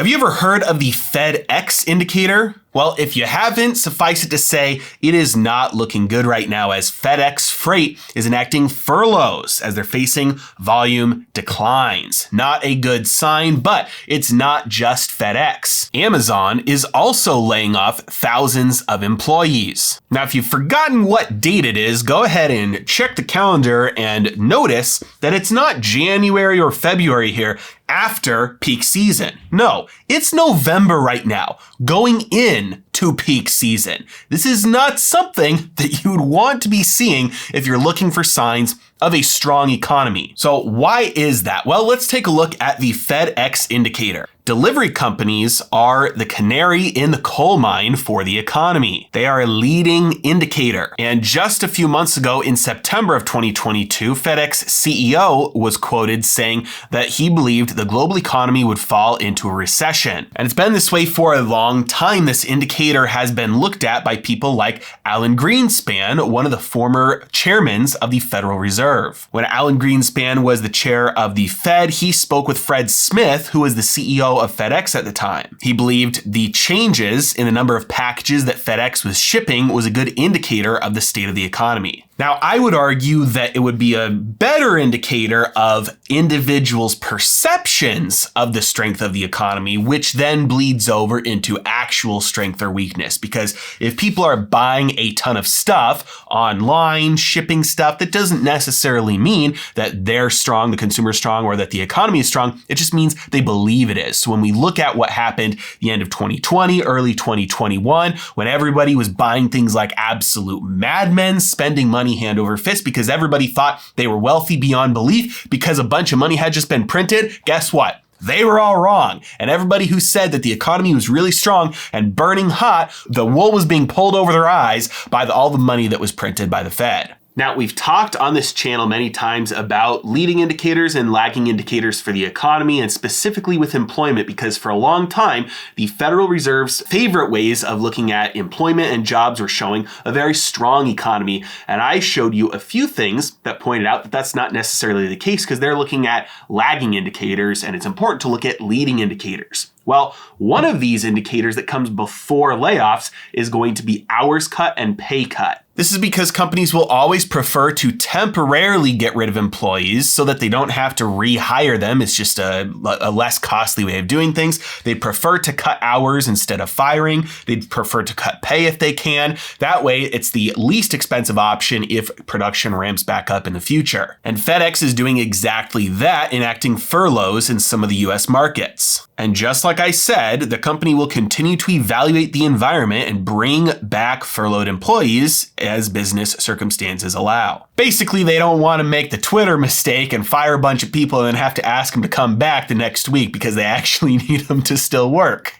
Have you ever heard of the FedEx indicator? Well, if you haven't, suffice it to say, it is not looking good right now as FedEx Freight is enacting furloughs as they're facing volume declines. Not a good sign, but it's not just FedEx. Amazon is also laying off thousands of employees. Now, if you've forgotten what date it is, go ahead and check the calendar and notice that it's not January or February here after peak season. No, it's November right now, going in to peak season. This is not something that you would want to be seeing if you're looking for signs of a strong economy. So why is that? Well, let's take a look at the FedEx indicator. Delivery companies are the canary in the coal mine for the economy. They are a leading indicator. And just a few months ago in September of 2022, FedEx CEO was quoted saying that he believed the global economy would fall into a recession. And it's been this way for a long time. This indicator has been looked at by people like Alan Greenspan, one of the former chairmen of the Federal Reserve. When Alan Greenspan was the chair of the Fed, he spoke with Fred Smith, who was the CEO of FedEx at the time. He believed the changes in the number of packages that FedEx was shipping was a good indicator of the state of the economy. Now, I would argue that it would be a better indicator of individuals' perceptions of the strength of the economy, which then bleeds over into actual strength or weakness. Because if people are buying a ton of stuff online, shipping stuff, that doesn't necessarily mean that they're strong, the consumer's strong, or that the economy is strong. It just means they believe it is. So when we look at what happened the end of 2020, early 2021, when everybody was buying things like absolute madmen, spending money hand over fist because everybody thought they were wealthy beyond belief because a bunch of money had just been printed, guess what? They were all wrong. And everybody who said that the economy was really strong and burning hot, the wool was being pulled over their eyes by all the money that was printed by the Fed. Now, we've talked on this channel many times about leading indicators and lagging indicators for the economy, and specifically with employment, because for a long time, the Federal Reserve's favorite ways of looking at employment and jobs were showing a very strong economy. And I showed you a few things that pointed out that that's not necessarily the case because they're looking at lagging indicators, and it's important to look at leading indicators. Well, one of these indicators that comes before layoffs is going to be hours cut and pay cut. This is because companies will always prefer to temporarily get rid of employees so that they don't have to rehire them. It's just a less costly way of doing things. They'd prefer to cut hours instead of firing. They'd prefer to cut pay if they can. That way, it's the least expensive option if production ramps back up in the future. And FedEx is doing exactly that, enacting furloughs in some of the US markets. And just like I said, the company will continue to evaluate the environment and bring back furloughed employees as business circumstances allow. Basically, they don't want to make the Twitter mistake and fire a bunch of people and then have to ask them to come back the next week because they actually need them to still work.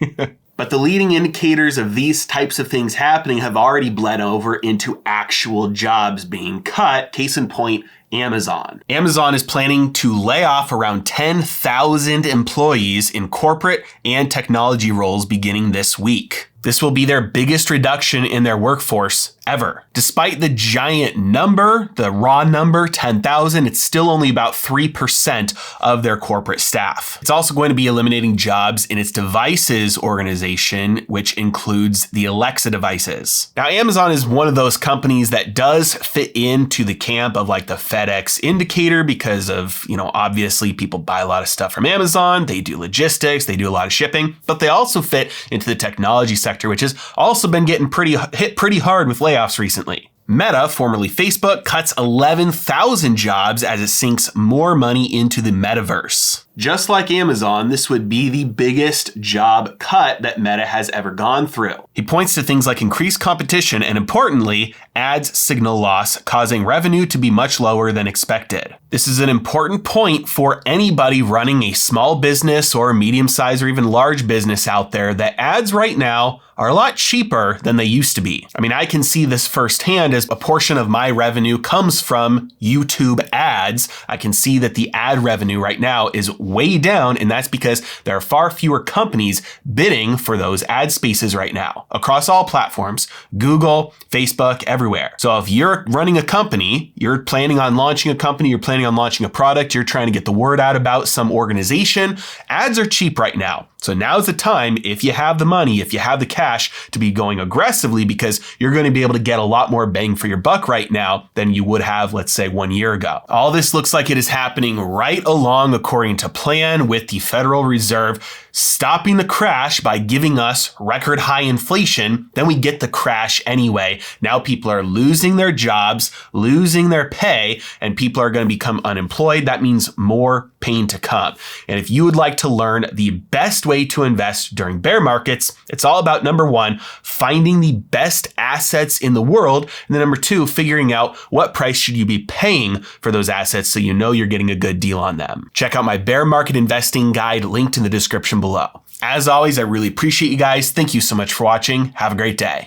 But the leading indicators of these types of things happening have already bled over into actual jobs being cut. Case in point, Amazon. Amazon is planning to lay off around 10,000 employees in corporate and technology roles beginning this week. This will be their biggest reduction in their workforce ever. Despite the giant number, the raw number, 10,000, it's still only about 3% of their corporate staff. It's also going to be eliminating jobs in its devices organization, which includes the Alexa devices. Now, Amazon is one of those companies that does fit into the camp of like the FedEx indicator because of, obviously people buy a lot of stuff from Amazon. They do logistics, they do a lot of shipping, but they also fit into the technology sector, which has also been getting hit pretty hard with layoffs recently. Meta, formerly Facebook, cuts 11,000 jobs as it sinks more money into the metaverse. Just like Amazon, this would be the biggest job cut that Meta has ever gone through. He points to things like increased competition and, importantly, ads signal loss, causing revenue to be much lower than expected. This is an important point for anybody running a small business or medium-sized or even large business out there that ads right now are a lot cheaper than they used to be. I mean, I can see this firsthand as a portion of my revenue comes from YouTube ads. I can see that the ad revenue right now is way down, and that's because there are far fewer companies bidding for those ad spaces right now across all platforms, Google, Facebook, everywhere. So if you're running a company, you're planning on launching a company, you're planning on launching a product, you're trying to get the word out about some organization, ads are cheap right now. So now's the time, if you have the money, if you have the cash, to be going aggressively, because you're going to be able to get a lot more bang for your buck right now than you would have, let's say, 1 year ago. All this looks like it is happening right along according to plan, with the Federal Reserve stopping the crash by giving us record high inflation. Then we get the crash anyway. Now people are losing their jobs, losing their pay, and people are going to become unemployed. That means more pain to come. And if you would like to learn the best way to invest during bear markets, it's all about, number one, finding the best assets in the world. And then number two, figuring out what price should you be paying for those assets so you know you're getting a good deal on them. Check out my bear market investing guide linked in the description below. As always, I really appreciate you guys. Thank you so much for watching. Have a great day.